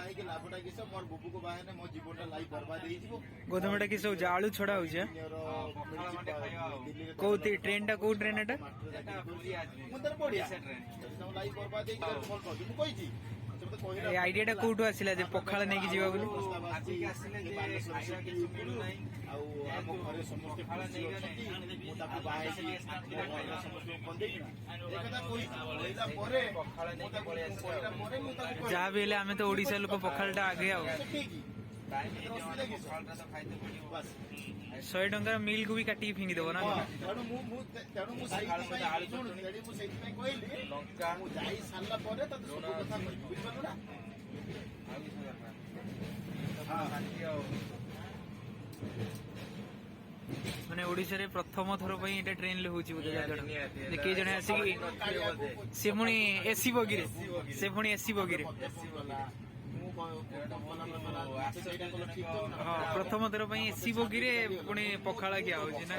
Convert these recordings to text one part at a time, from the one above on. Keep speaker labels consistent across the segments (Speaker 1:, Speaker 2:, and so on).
Speaker 1: बाहे के लाभटा किस मोर बुबू को बाहे ने मो जीवनटा लाइफ बर्बाद हेइ जिवो
Speaker 2: गोधुमटा किस होछ आलू छड़ा होछ कोती ट्रेन टा को ट्रेन एटा
Speaker 1: मुंदर बढ़िया लाइफ बर्बाद हेइ मोर कहि मु कहि छी
Speaker 2: ए आइडिया टा कोठु आसिला जे पखाळ नै कि जीवा बोली
Speaker 1: आजि आसिले जे आइडिया के मिलु नै आ हम घरे समस्त खाळ नै गने मु ताको बाहे छी समस्त बंदे एकदा कोइ पहिला परे पखाळ नै के पळे आसे पहिला परे मु ताको
Speaker 2: जा बेले हमें तो ओडिसा लोक पखाळटा आगे आउ
Speaker 1: टाइम पखाळटा तो खाइते पड़ियो बस
Speaker 2: 100 टंका मिल को भी काटी फिंगी देबो ना
Speaker 1: तेणु मु सही आलू चटनी मु सही में कहली लंका मु जाई साला परे त सब कथा बुझबो ना
Speaker 2: माने ओडिसा रे प्रथम थर पई एटा ट्रेन ले होची बुझा जागड़ के जने आसी से पुणी एसी बगी रे से पुणी एसी बगी रे हाँ प्रथम थर पई एसी बगी रे पुणी पखाळा किया होची ना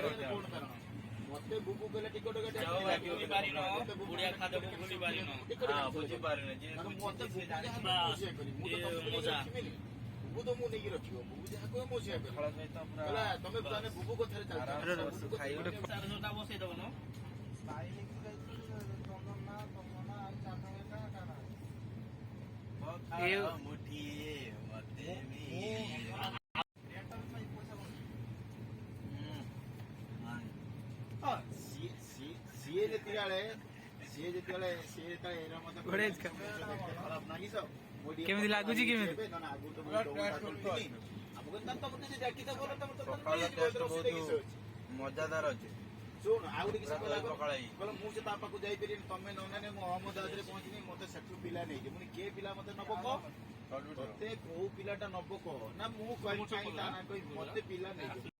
Speaker 1: मते बुबू कहले टिकट गटे बुझी पारिनो बुढ़िया खादो बुझी पारिनो हां बुझी पारिनो जे मते मजा बुबू तो मु नेकी रखियो बुबू जा को मो से खळा में तो पूरा तमे जाने बुबू को थरे चल खाई 400 टा बसे दबो न भाई लिखि चंदना तमना आ चाटा काना ए मुठी मते मी सीए जेतियाळे एरा मते
Speaker 2: बड़ेज का
Speaker 1: खराब नाही सब
Speaker 2: केमिति लागुची केमिति
Speaker 1: मजादार अच्छे शुण आउ गोटे किसी कहला मु से ता पाखु जाई पेरी तमे नने मो अहमदाबाद रे पहुंचनी मते सेठु पिला नै जे मुनी के पिला मते नबो को तते को पिलाटा नबो को ना मु कहि ता ना कहि मते पिला नै